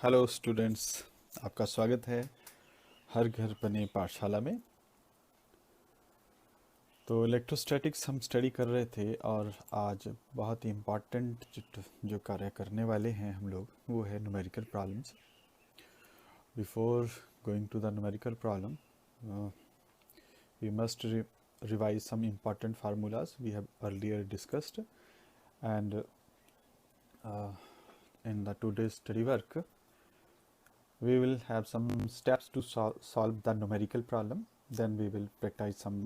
Hello students, आपका स्वागत है हर घर बने पाठशाला में। तो इलेक्ट्रोस्टैटिक्स हम स्टडी कर रहे थे और आज बहुत ही इम्पॉर्टेंट जो कार्य करने वाले हैं हम लोग वो है numerical problems. Before going to the numerical problem we must revise some important formulas we have earlier discussed, and in the today's study work we will have some steps to solve the numerical problem. Then we will practice some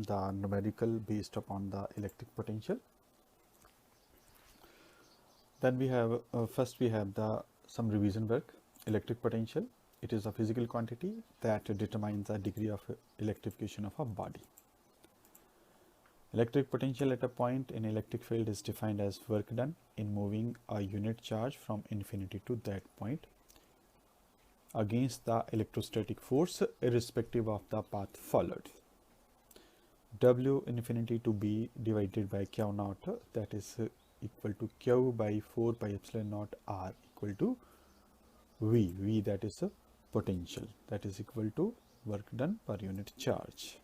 the numerical based upon the electric potential. Then we have first we have the some revision work. Electric potential, it is a physical quantity that determines the degree of electrification of a body. Electric potential at a point in electric field is defined as work done in moving a unit charge from infinity to that point against the electrostatic force irrespective of the path followed. W infinity to B divided by Q naught, that is equal to Q by 4 pi epsilon naught R equal to V. V, that is a potential, that is equal to work done per unit charge.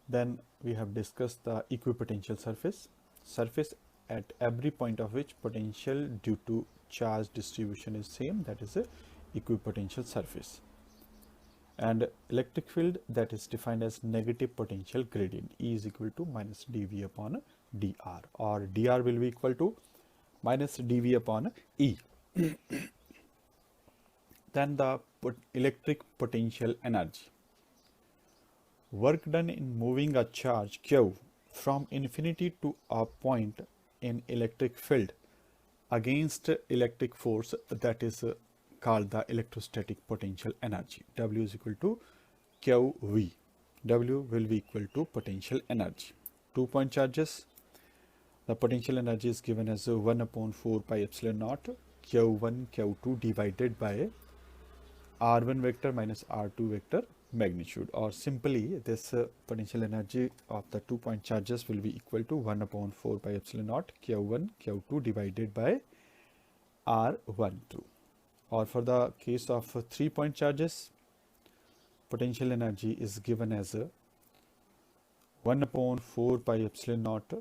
Then we have discussed the equipotential surface. Surface at every point of which potential due to charge distribution is same, that is a equipotential surface. And electric field, that is defined as negative potential gradient. E is equal to minus dV upon dr, or dr will be equal to minus dV upon E. Then the electric potential energy. Work done in moving a charge Q from infinity to a point in electric field against electric force, that is called the electrostatic potential energy. W is equal to QV. W will be equal to potential energy. 2-point charges. The potential energy is given as 1 upon 4 pi epsilon naught Q1 Q2 divided by R1 vector minus R2 vector magnitude, or simply this potential energy of the 2-point charges will be equal to 1 upon 4 pi epsilon naught Q1 Q2 divided by R12. Or for the case of 3-point charges, potential energy is given as 1 upon 4 pi epsilon naught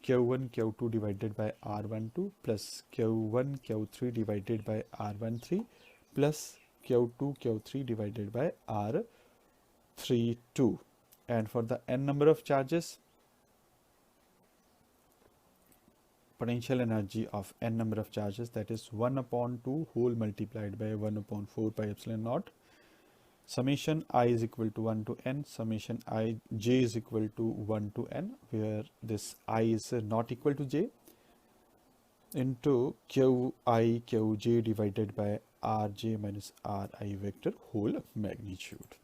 Q1 Q2 divided by R12 plus Q1 Q3 divided by R13 plus Q2 Q3 divided by R32. And for the n number of charges, potential energy of n number of charges, that is 1 upon 2 whole multiplied by 1 upon 4 pi epsilon naught summation I is equal to 1 to n, summation I j is equal to 1 to n, where this I is not equal to j, into Qi Qj divided by Rj minus Ri vector whole magnitude.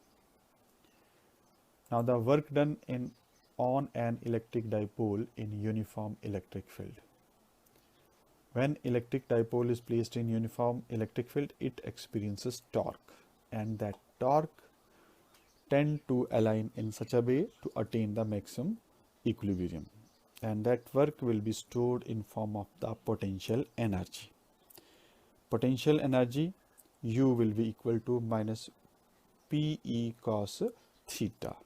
Now the work done on an electric dipole in uniform electric field. When electric dipole is placed in uniform electric field, it experiences torque, and that torque tend to align in such a way to attain the maximum equilibrium, and that work will be stored in form of the potential energy. Potential energy U will be equal to minus Pe cos theta.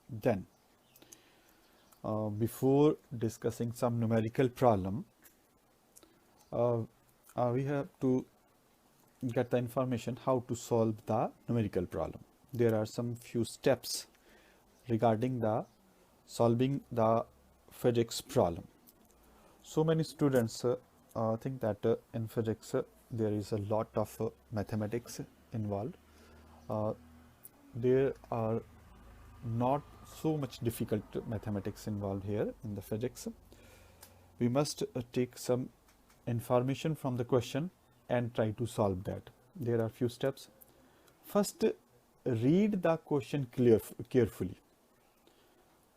Then before discussing some numerical problem, we have to get the information how to solve the numerical problem. There are some few steps regarding the solving the physics problem. So many students think that in physics there is a lot of mathematics involved. There are not so much difficult mathematics involved here in the physics. We must take some information from the question and try to solve that. There are few steps. First, read the question carefully.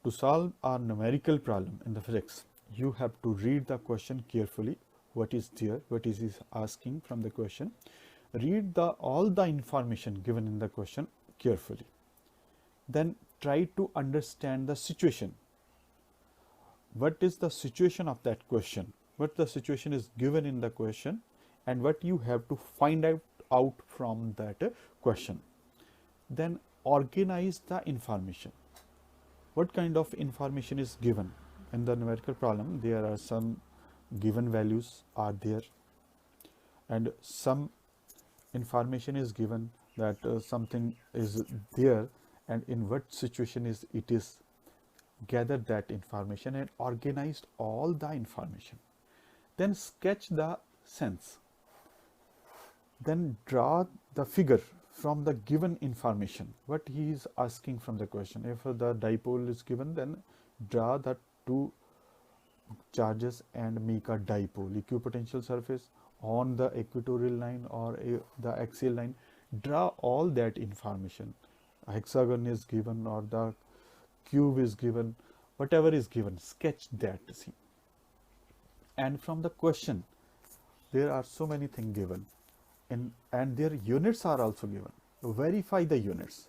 To solve a numerical problem in the physics, you have to read the question carefully. What is there, what is he asking from the question. Read all the information given in the question carefully. Then try to understand the situation what is the situation of that question, what the situation is given in the question, and what you have to find out from that question. Then organize the information. What kind of information is given in the numerical problem? There are some given values are there, and some information is given that something is there, and in what situation is it is. Gather that information and organized all the information. Then sketch the sense. Then draw the figure from the given information, what he is asking from the question. If the dipole is given, then draw the two charges and make a dipole, equipotential surface on the equatorial line or the axial line. Draw all that information. A hexagon is given or the cube is given, whatever is given, sketch that scene. And from the question, there are so many things given, and their units are also given. Verify the units.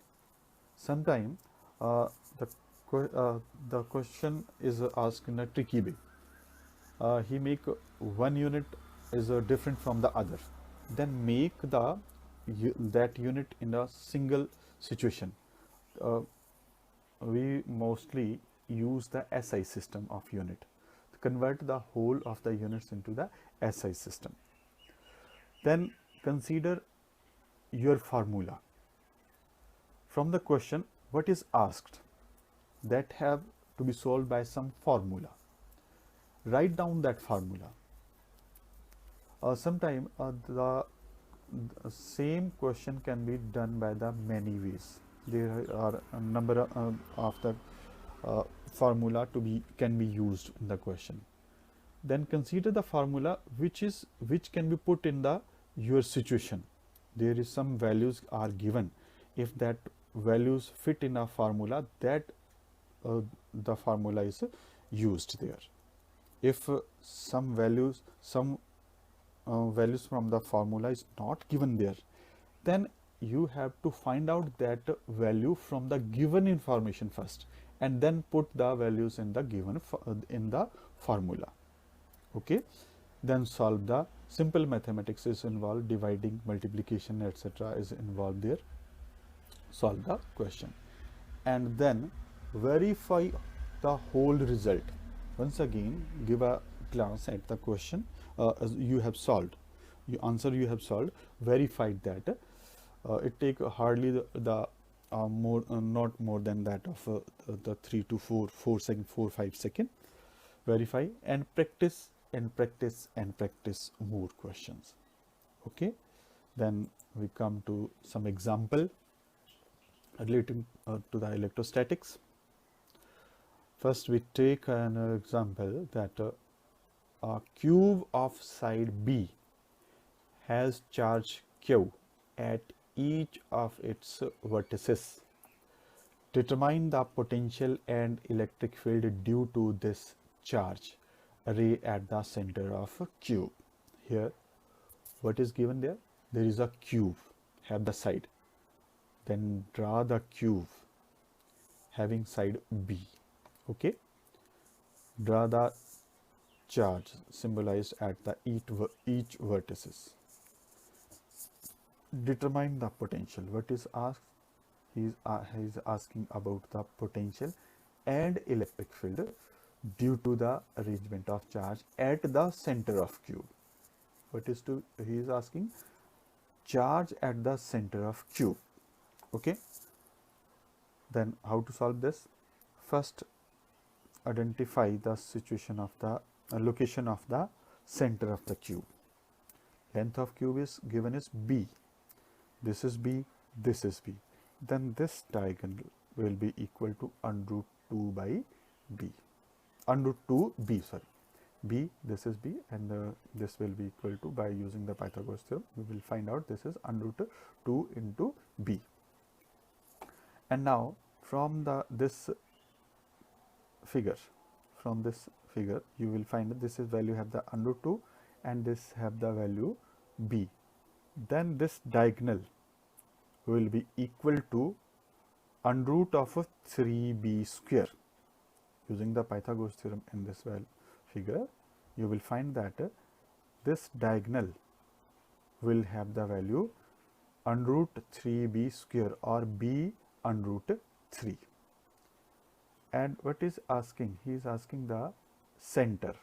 Sometimes the question is asked in a tricky way. He make one unit is different from the other. Then make that unit in a single situation. We mostly use the SI system of unit to convert the whole of the units into the SI system. Then consider your formula. From the question, what is asked, that have to be solved by some formula. Write down that formula. Sometimes the same question can be done by the many ways. There are a number of the formula can be used in the question. Then consider the formula which can be put in your situation. There is some values are given. If that values fit in a formula, that the formula is used there. If some values from the formula is not given there, then you have to find out that value from the given information first, and then put the values in the given in the formula. Okay, then solve the simple mathematics is involved, dividing, multiplication, etc. is involved there. Solve the question and then verify the whole result. Once again, give a glance at the question you have solved, you have solved, verified that. It take hardly not more than that of the 3 to 4 second, 4-5 second. Verify and practice and practice and practice more questions. Okay, then we come to some example relating to the electrostatics. First we take an example that a cube of side B has charge Q at each of its vertices. Determine the potential and electric field due to this charge array at the center of a cube. Here, what is given there? There is a cube, have the side. Then draw the cube having side B. Okay. Draw the charge symbolized at the each vertices. Determine the potential. What is asked? He is asking about the potential and electric field due to the arrangement of charge at the center of cube. He is asking charge at the center of cube. Okay. Then how to solve this? First, identify the situation of the location of the center of the cube. Length of cube is given as B. This is B, this is B. Then this diagonal will be equal to under root 2 by B. Under root 2 B, sorry. B, this is B, and this will be equal to, by using the Pythagoras theorem, we will find out this is under root 2 into B. And now from this figure, you will find that this is value have the under root 2 and this have the value B. Then this diagonal will be equal to under root of 3b square. using the Pythagoras theorem in this figure, you will find that this diagonal will have the value under root 3b square or b under root 3. And what is asking? He is asking the center.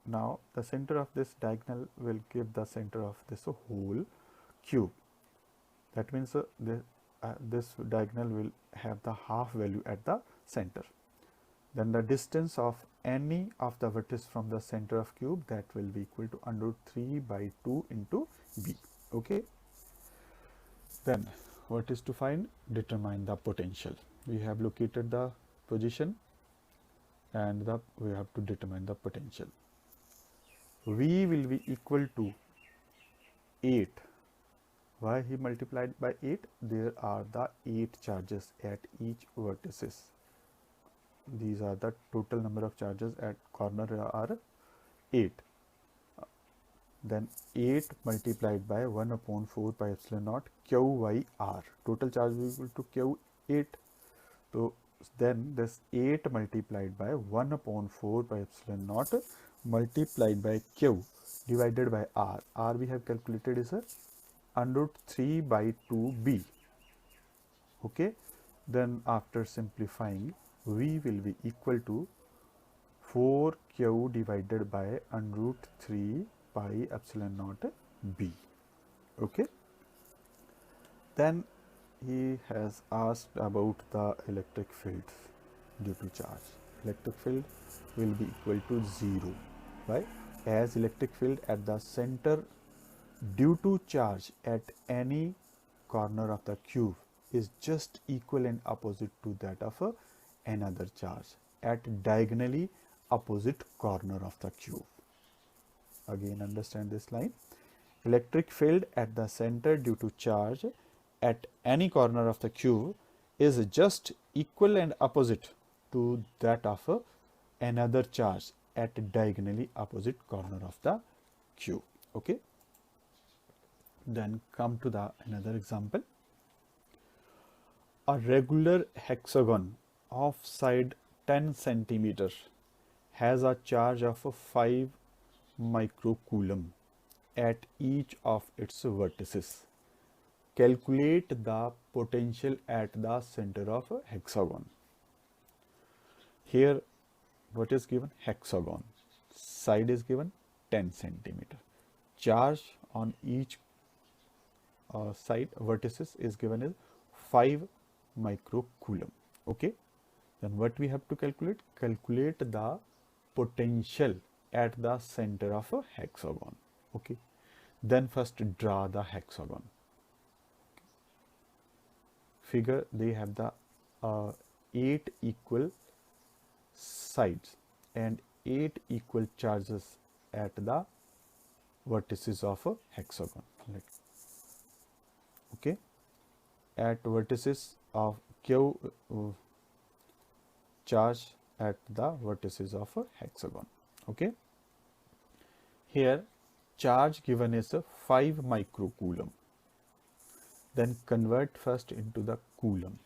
Now the center of this diagonal will give the center of this whole cube. That means this diagonal will have the half value at the center. Then the distance of any of the vertices from the center of cube, that will be equal to under root 3 by 2 into b. Okay. Then what is to find? Determine the potential. We have located the position and we have to determine the potential. V will be equal to 8. Why he multiplied by 8? There are the 8 charges at each vertices. These are the total number of charges at corner are 8. Then 8 multiplied by 1 upon 4 pi epsilon naught q by r. Total charge is equal to q 8. So then this 8 multiplied by 1 upon 4 pi epsilon naught multiplied by q divided by r. R we have calculated is under root 3 by 2b. Okay. Then after simplifying, v will be equal to 4q divided by under root 3 pi epsilon naught b. Okay. Then he has asked about the electric fields due to charge. Electric field will be equal to 0. Why? As electric field at the center due to charge at any corner of the cube is just equal and opposite to that of another charge at diagonally opposite corner of the cube. Again, understand this line. Electric field at the center due to charge at any corner of the cube is just equal and opposite to that of another charge at diagonally opposite corner of the cube. Okay. Then come to the another example. A regular hexagon of side 10 centimeter has a charge of 5 microcoulomb at each of its vertices. Calculate the potential at the center of a hexagon. Here what is given? Hexagon. Side is given 10 centimeter. Charge on each side vertices is given as 5 microcoulomb. Okay. Then what we have to calculate? Calculate the potential at the center of a hexagon. Okay. Then first draw the hexagon. Figure they have the 8 equal sides and 8 equal charges at the vertices of a hexagon. Okay. At vertices of q charge at the vertices of a hexagon. Okay. Here charge given is 5 microcoulomb. Then convert first into the coulomb.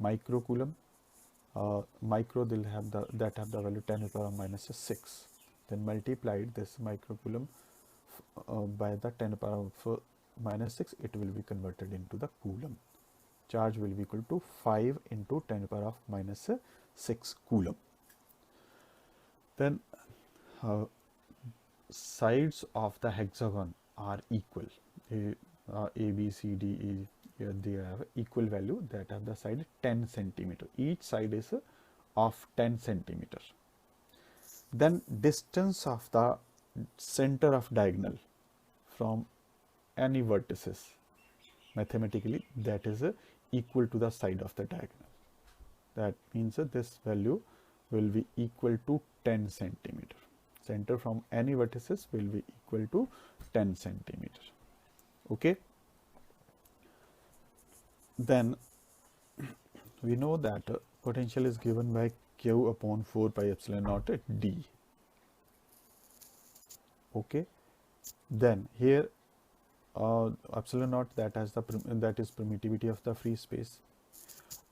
Microcoulomb, micro they'll have the value 10 to the power minus 6. Then multiplied this microcoulomb by the 10 to the power minus 6, it will be converted into the coulomb. Charge will be equal to 5 into 10 to the power minus 6 coulomb. Then sides of the hexagon are equal. A, B, C, D, E, here they have equal value that have the side 10 centimeter. Each side is of 10 centimeter. Then distance of the center of diagonal from any vertices, mathematically that is equal to the side of the diagonal. That means this value will be equal to 10 centimeter. Center from any vertices will be equal to 10 centimeter. Okay. Then we know that potential is given by q upon 4 pi epsilon naught d. Okay. Then here epsilon naught that is permittivity of the free space.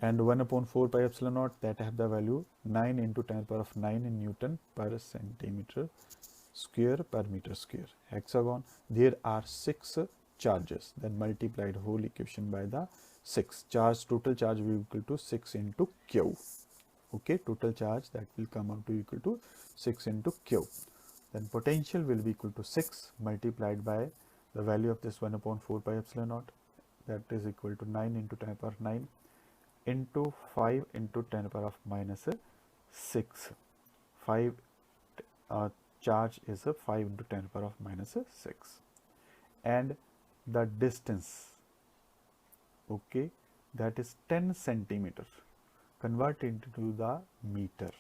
and 1 upon 4 pi epsilon naught, that have the value 9 into 10 power of 9 in Newton per centimeter square per meter square. Hexagon, there are 6 charges, then multiplied whole equation by the 6 charge. Total charge will be equal to 6 into Q. Okay, total charge that will come out to equal to 6 into Q. Then potential will be equal to 6 multiplied by the value of this 1 upon 4 pi epsilon naught, that is equal to 9 into 10 power 9 into 5 into 10 power of minus 6. 5 charge is 5 into 10 power of minus 6, and the distance, okay, that is 10 centimeter. Convert into the meter,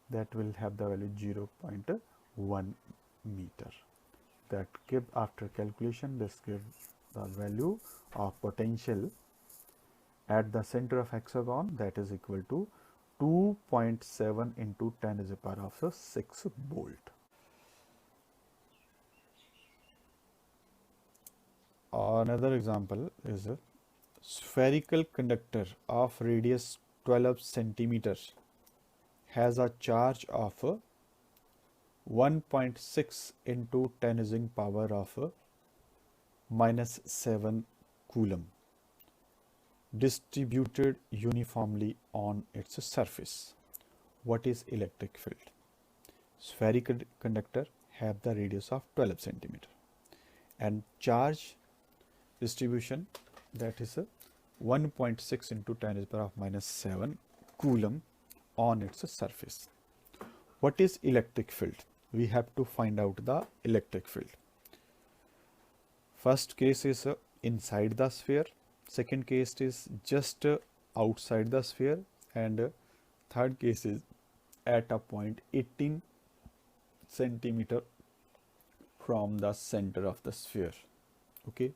that will have the value 0.1 meter. That give, after calculation, this gives the value of potential at the center of hexagon, that is equal to 2.7 into 10 to the power of 6 volt. Another example is a spherical conductor of radius 12 centimeters has a charge of 1.6 into 10 to the power of minus 7 coulomb distributed uniformly on its surface. What is electric field? Spherical conductor have the radius of 12 centimeter and charge distribution, that is 1.6 into 10 to the power of minus 7 coulomb on its surface. What is electric field? We have to find out the electric field. First case is inside the sphere, second case is just outside the sphere, and third case is at a point 18 centimeter from the center of the sphere. Okay,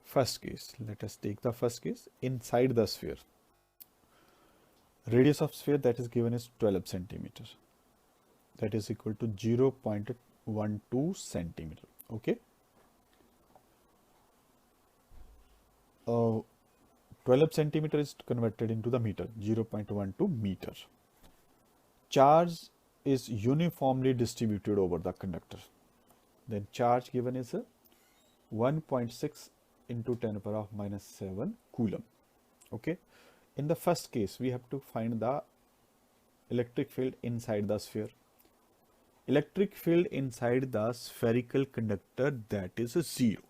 first case, let us take the first case. Inside the sphere, radius of sphere that is given is 12 centimeter, that is equal to 0.12 centimeter. Okay, 12 centimeter is converted into the meter, 0.12 meter. Charge is uniformly distributed over the conductor. Then charge given is 1.6 into 10 to the power of minus 7 coulomb. Okay, in the first case we have to find the electric field inside the sphere. Electric field inside the spherical conductor, that is 0.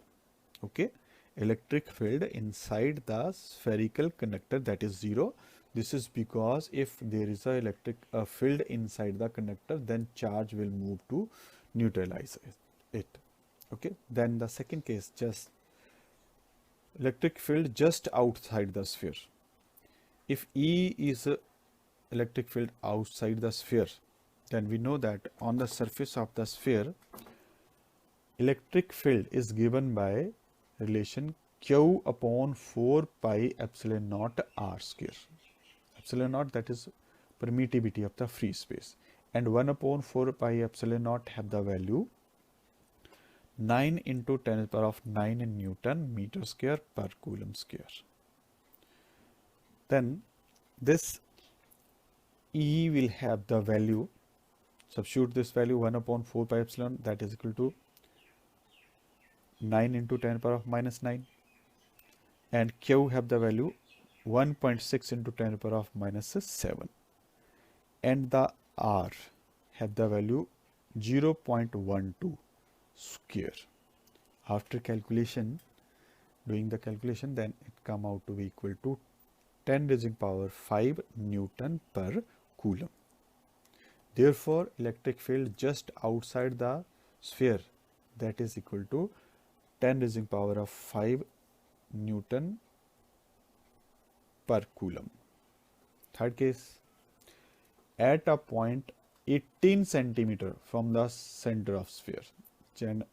Okay, electric field inside the spherical conductor, that is 0. This is because if there is a electric field inside the conductor, then charge will move to neutralize it. Okay, then the second case, just electric field just outside the sphere. If E is electric field outside the sphere, then we know that on the surface of the sphere, electric field is given by relation Q upon 4 pi epsilon naught r square. Epsilon naught, that is permittivity of the free space, and 1 upon 4 pi epsilon naught have the value 9 into 10 to the power of 9 in Newton meter square per coulomb square. Then this E will have the value, substitute this value 1 upon 4 pi epsilon, that is equal to 9 into 10 to the power of minus 9, and Q have the value 1.6 into 10 to the power of minus 7, and the R have the value 0.12 square. After calculation, doing the calculation, then it come out to be equal to 10 to the power 5 Newton per coulomb. Therefore, electric field just outside the sphere, that is equal to 10 to the power of 5 Newton per coulomb. Third case, at a point 18 centimeter from the center of sphere, then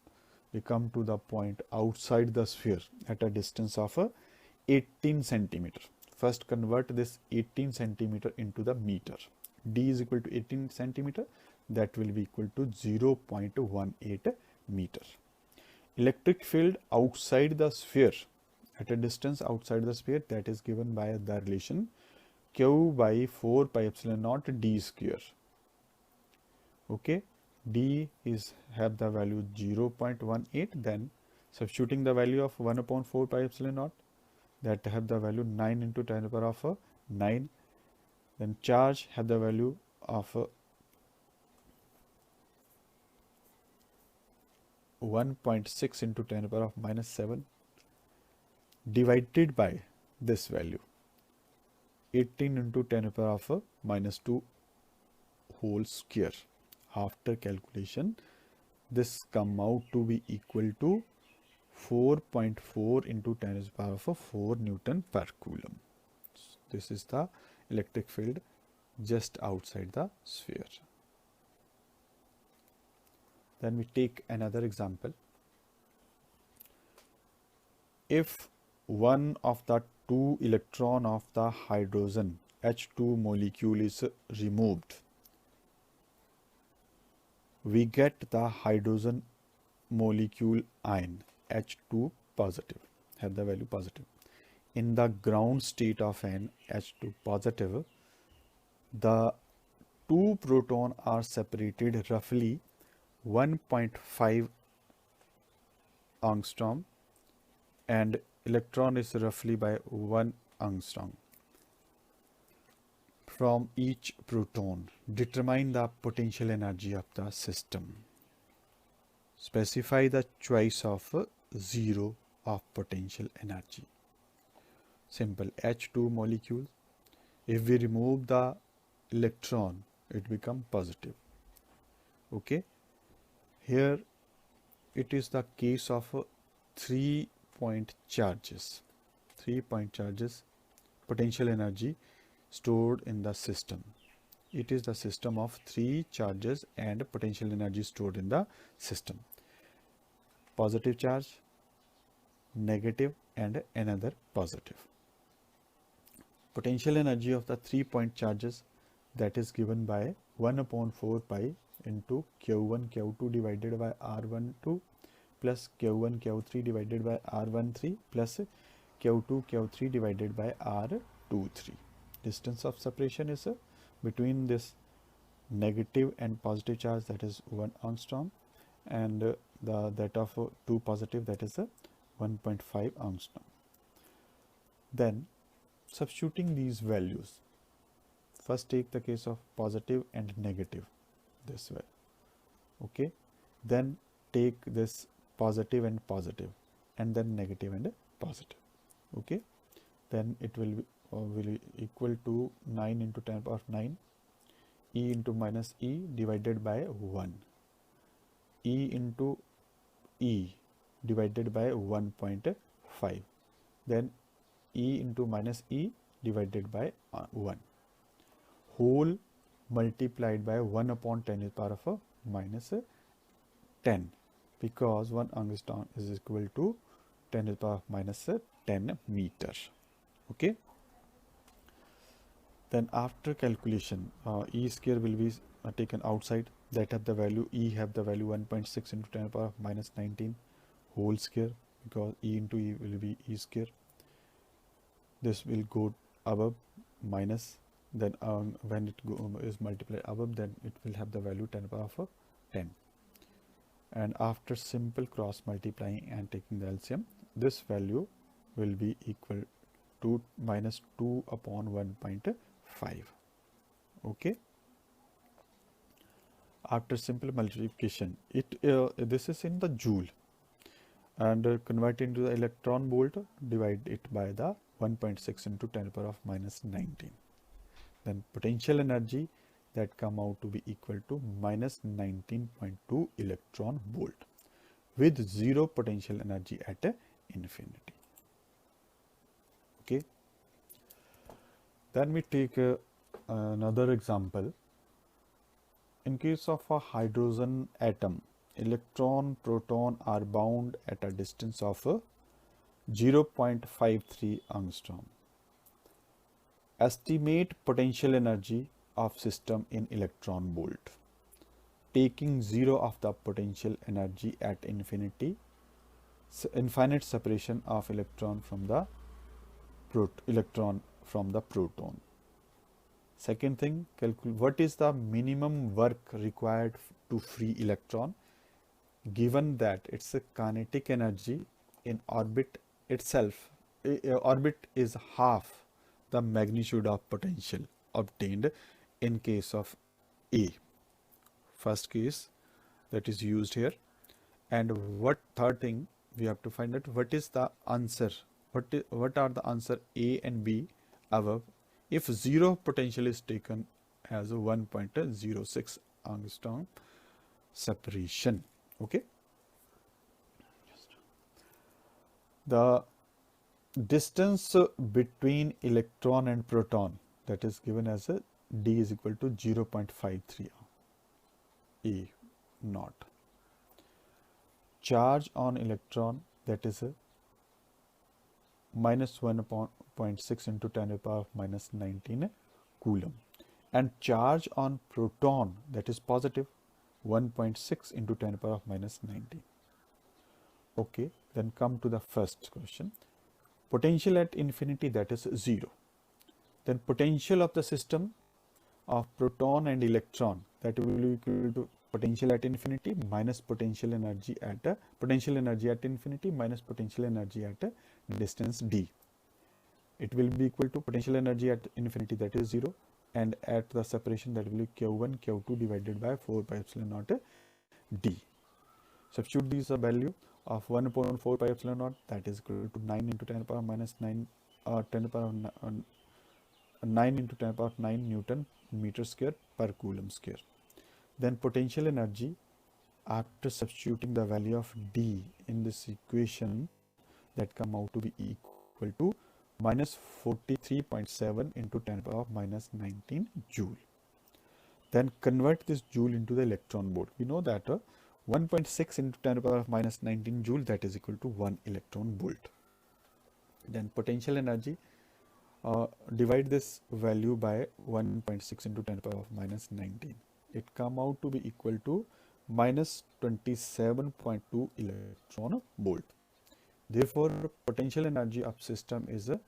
we come to the point outside the sphere at a distance of 18 centimeter. First convert this 18 centimeter into the meter. D is equal to 18 centimeter, that will be equal to 0.18 meter. Electric field outside the sphere at a distance outside the sphere, that is given by the relation q by 4 pi epsilon naught d square. Okay, d is have the value 0.18, then substituting the value of 1 upon 4 pi epsilon naught, that have the value 9 into 10 to the power of 9. Then charge have the value of 1.6 into 10 to the power of minus 7 divided by this value 18 into 10 to the power of minus 2 whole square. After calculation, this come out to be equal to 4.4 into 10 to the power of 4 Newton per Coulomb. This is the electric field just outside the sphere. Then we take another example. If one of the two electron of the hydrogen H2 molecule is removed, we get the hydrogen molecule ion H2 positive, have the value positive. In the ground state of an H2 positive, the two protons are separated roughly 1.5 angstrom and electron is roughly by 1 angstrom from each proton. Determine the potential energy of the system. Specify the choice of 0 of potential energy. Simple. H2 molecule. If we remove the electron, it becomes positive. Okay. Here it is the case of 3-point charges. 3-point charges, potential energy stored in the system. It is the system of 3 charges and potential energy stored in the system. Positive charge, negative and another positive. Potential energy of the 3-point charges, that is given by 1 upon 4 pi into Q1 Q2 divided by R12 plus Q1 Q3 divided by R13 plus Q2 Q3 divided by R23. Distance of separation is between this negative and positive charge, that is 1 angstrom, and that of 2 positive, that is 1.5 angstrom. Then substituting these values, first take the case of positive and negative this way. Okay, then take this positive and positive, and then negative and positive. Okay, then it will be equal to 9 into 10 power 9 e into minus e divided by 1, e into e divided by 1.5, then e into minus e divided by 1, whole multiplied by 1 upon 10 to the power of minus 10, because 1 angstrom is equal to 10 to the power of minus 10 meter. Okay. Then after calculation, e square will be taken outside, that have the value, e have the value 1.6 into 10 to the power of minus 19 whole square, because e into e will be e square. This will go above minus, then when it is multiplied above, then it will have the value 10 to the power of 10. And after simple cross multiplying and taking the LCM, this value will be equal to minus 2 upon 1.5. Okay. After simple multiplication, this is in the joule, and convert into the electron volt, divide it by the 1.6 into 10 to the power of minus 19. Then potential energy, that come out to be equal to minus 19.2 electron volt with 0 potential energy at infinity. Okay. Then we take another example. In case of a hydrogen atom, electron, proton are bound at a distance of 0.53 angstrom. Estimate potential energy of system in electron volt. Taking 0 of the potential energy at infinity, infinite separation of electron from the proton. Second thing, what is the minimum work required to free electron, given that it's a kinetic energy in orbit itself. Orbit is half the magnitude of potential obtained in case of A. First case that is used here. And what third thing we have to find out, what is the answer, what are the answer A and B above if zero potential is taken as a 1.06 angstrom separation. Okay, the distance between electron and proton, that is given as a D is equal to 0.53 A naught. Charge on electron, that is a minus 1.6 into 10 to the power of minus 19 coulomb, and charge on proton, that is positive 1.6 into 10 to the power of minus 19. Okay, then come to the first question. Potential at infinity, that is 0. Then potential of the system of proton and electron, that will be equal to potential at infinity minus potential energy at infinity minus potential energy at distance d. It will be equal to potential energy at infinity, that is 0, and at the separation, that will be q1 q2 divided by 4 pi epsilon naught d. Substitute these a value of 1 upon 4 pi epsilon naught, that is equal to 9 into 10 to the power minus 9 10 to the power 9 into 10 to the power 9 Newton meter square per coulomb square. Then potential energy after substituting the value of D in this equation, that come out to be equal to minus 43.7 into 10 to the power minus 19 joule. Then convert this joule into the electron volt. We know that 1.6 into 10 to the power minus 19 joule, that is equal to 1 electron volt. Then potential energy, divide this value by 1.6 into 10 to the power minus 19. It come out to be equal to minus 27.2 electron volt. Therefore, potential energy of system is a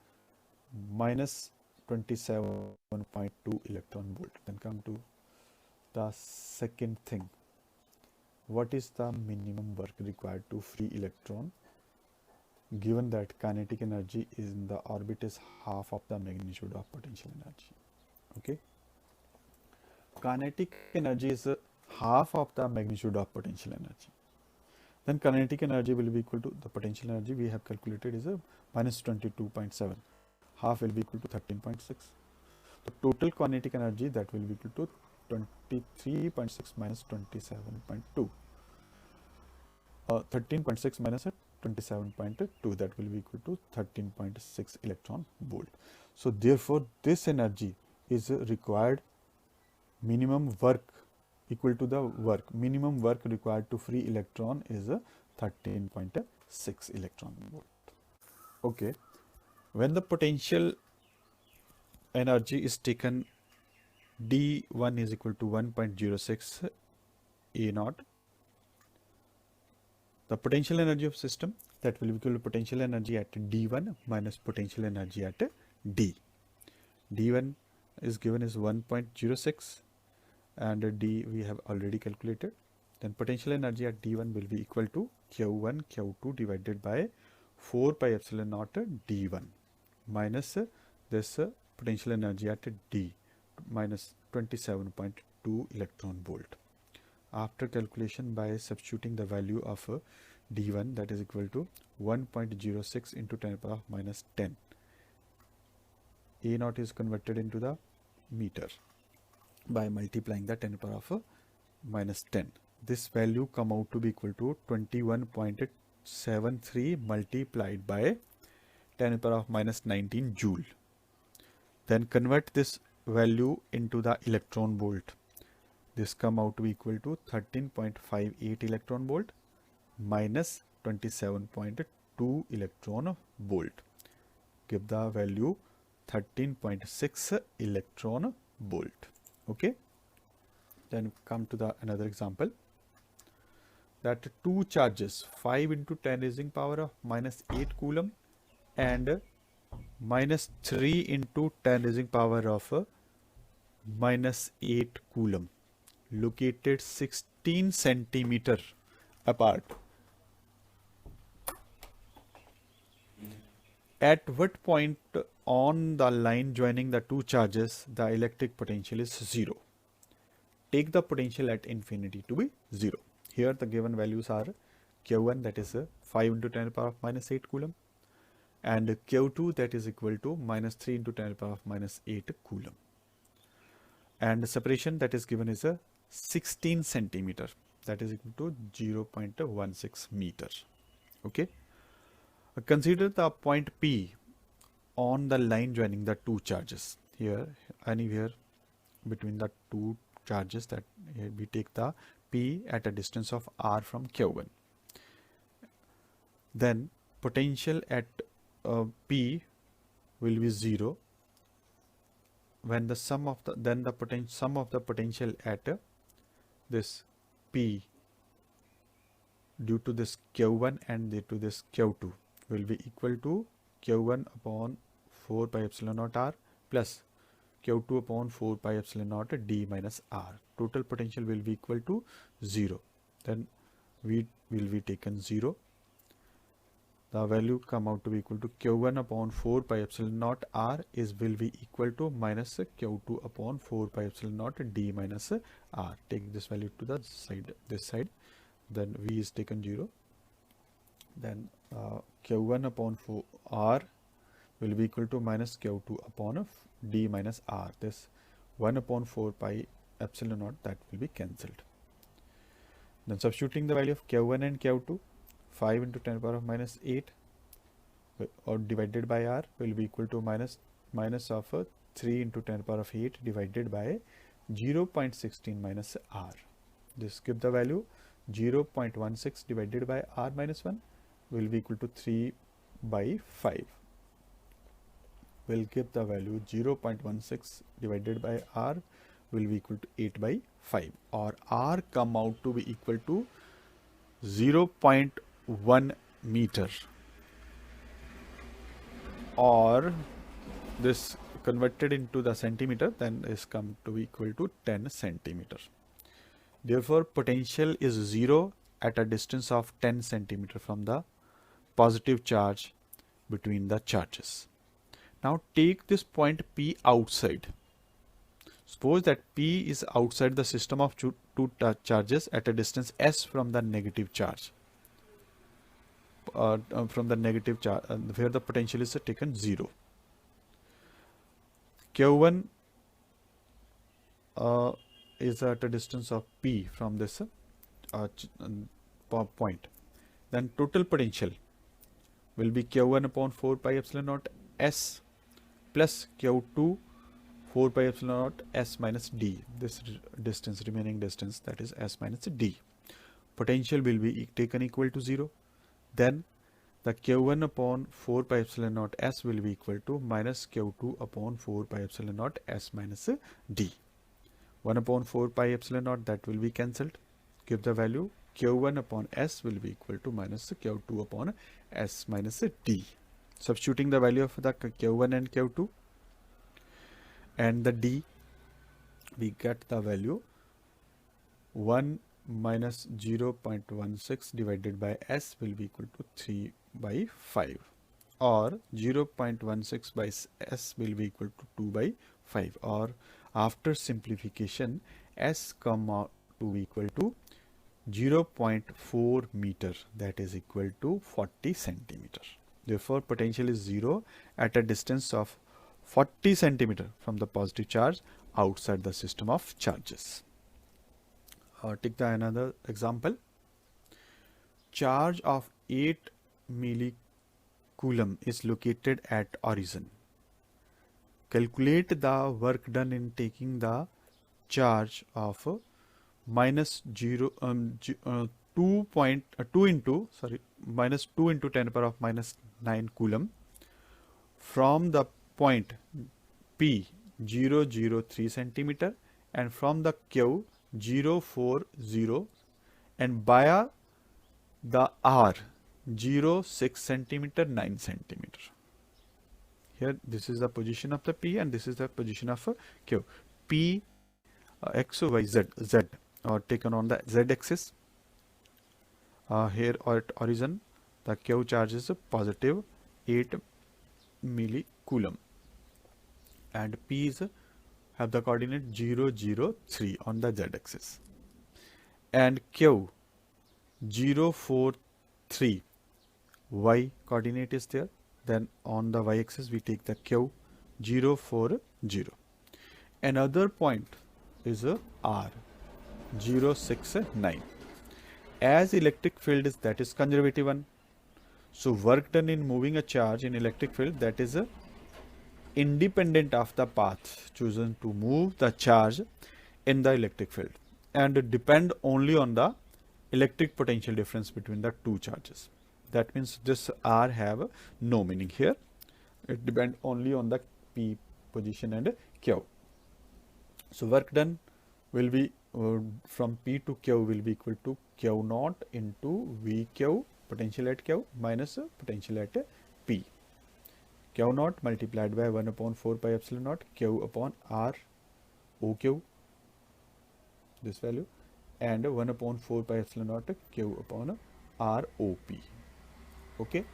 minus 27.2 electron volt. Then come to the second thing. What is the minimum work required to free electron, given that kinetic energy is in the orbit is half of the magnitude of potential energy? Okay, kinetic energy is half of the magnitude of potential energy. Then kinetic energy will be equal to the potential energy we have calculated is a minus 22.7. Half will be equal to 13.6. The total kinetic energy, that will be equal to 23.6 minus 27.2. 13.6 minus 27.2, that will be equal to 13.6 electron volt. So therefore, this energy is required, minimum work equal to the work. Minimum work required to free electron is 13.6 electron volt. Okay, when the potential energy is taken, D1 is equal to 1.06 A naught. The potential energy of system, that will be equal to potential energy at D1 minus potential energy at D. D1 is given as 1.06 and D we have already calculated. Then potential energy at D1 will be equal to Q1 Q2 divided by 4 pi epsilon naught D1 minus this potential energy at D minus 27.2 electron volt. After calculation by substituting the value of D1, that is equal to 1.06 into 10 to the power minus 10. A naught is converted into the meter by multiplying the 10 to the power minus 10. This value come out to be equal to 21.73 multiplied by 10 to the power minus 19 joule. Then convert this value into the electron volt. This come out to be equal to 13.58 electron volt minus 27.2 electron volt. Give the value 13.6 electron volt. Okay. Then come to the another example. that two charges, 5 into 10 raising power of minus 8 coulomb and minus 3 into 10 raising power of minus 8 coulomb, located 16 centimeter apart. At what point on the line joining the two charges the electric potential is 0? Take the potential at infinity to be 0. Here the given values are Q1, that is 5 into 10 to the power of minus 8 coulomb, and Q2, that is equal to minus 3 into 10 to the power of minus 8 coulomb. And the separation that is given is a 16 centimeter, that is equal to 0.16 meter. Okay. Consider the point P on the line joining the two charges. Here, anywhere between the two charges, that here we take the P at a distance of R from Q1. Then potential at P will be 0 when the sum of the potential at this P due to this Q1 and due to this Q2 will be equal to Q1 upon 4 pi epsilon naught R plus Q2 upon 4 pi epsilon naught D minus R. Total potential will be equal to 0. Then V will be taken 0. The value come out to be equal to Q1 upon 4 pi epsilon naught R will be equal to minus Q2 upon 4 pi epsilon naught D minus R. Take this value to the side, this side. Then V is taken 0. Then Q1 upon 4 R will be equal to minus Q2 upon D minus R. This 1 upon 4 pi epsilon naught, that will be cancelled. Then substituting the value of Q1 and Q2, 5 into 10 to the power of minus 8 or divided by R will be equal to minus of 3 into 10 to the power of 8 divided by 0.16 minus R. This give the value 0.16 divided by R minus 1 will be equal to 3 by 5. Will give the value 0.16 divided by R will be equal to 8 by 5, or R come out to be equal to 0.1 meter, or this converted into the centimeter then is come to be equal to 10 centimeter. Therefore potential is 0 at a distance of 10 centimeter from the positive charge between the charges. Now take this point P outside. Suppose that P is outside the system of two charges at a distance S from the negative charge. Where the potential is taken 0. Q1 is at a distance of P from this point. Then total potential will be Q1 upon 4 pi epsilon naught S plus Q2 4 pi epsilon naught S minus D. This distance, remaining distance, that is S minus D. Potential will be taken equal to 0. Then the Q1 upon 4 pi epsilon naught S will be equal to minus Q2 upon 4 pi epsilon naught S minus D. 1 upon 4 pi epsilon naught, that will be cancelled. Give the value Q1 upon S will be equal to minus Q2 upon S minus D. Substituting the value of the Q1 and Q2 and the D, we get the value 1 minus 0.16 divided by S will be equal to 3 by 5, or 0.16 by S will be equal to 2 by 5, or after simplification S come out to be equal to 0.4 meter, that is equal to 40 centimeter. Therefore potential is 0 at a distance of 40 centimeter from the positive charge outside the system of charges. Take the another example. Charge of 8 millicoulomb is located at origin. Calculate the work done in taking the charge of minus 2 into 10 to the power of minus 9 coulomb from the point P 003 centimeter and from the Q 040 and via the R 0, 6 centimeter, 9 centimeter. Here this is the position of the P and this is the position of Q. P X, Y, Z, Z are taken on the Z axis. Here at origin the Q charge is positive 8 millicoulomb and P is have the coordinate 0, 0, 3 on the Z axis, and Q 0, 4, 3 Y coordinate is there. Then on the Y axis we take the Q 0, 4, 0. Another point is a R 0, 6, 9. As electric field is that is conservative one, so work done in moving a charge in electric field that is independent of the path chosen to move the charge in the electric field and depend only on the electric potential difference between the two charges. That means this R have no meaning here. It depends only on the P position and Q. So work done will be from P to Q will be equal to Q naught into VQ potential at Q minus potential at P. Q naught multiplied by 1 upon 4 pi epsilon naught Q upon R OQ, this value, and 1 upon 4 pi epsilon naught Q upon R OP. Okay.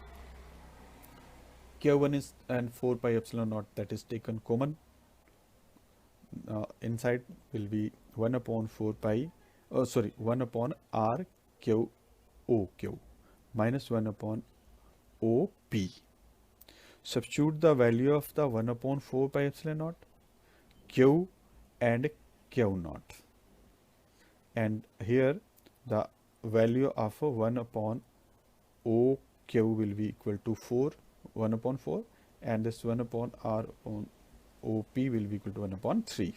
Q1 is and 4 pi epsilon naught that is taken common. Inside will be 1 upon 4 pi, 1 upon R Q OQ minus 1 upon OP. Substitute the value of the 1 upon 4 pi epsilon naught, Q and Q naught. And here the value of 1 upon OQ will be equal to 4, 1 upon 4, and this 1 upon R upon OP will be equal to 1 upon 3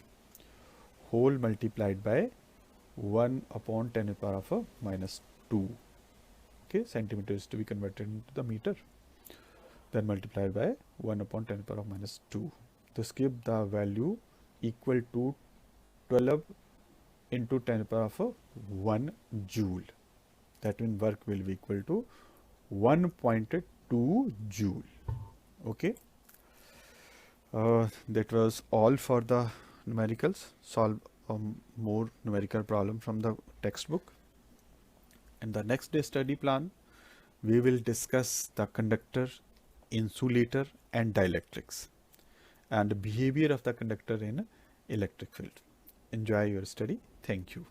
whole multiplied by 1 upon 10 to the power of minus 2. Okay, centimeter is to be converted into the meter, then multiplied by 1 upon 10 to the power of minus 2. This gives the value equal to 12 into 10 to the power of 1 joule. That means work will be equal to 1.2 joule. Okay. That was all for the numericals. Solve more numerical problem from the textbook. In the next day study plan, we will discuss the conductor, insulator and dielectrics and behavior of the conductor in electric field. Enjoy your study. Thank you.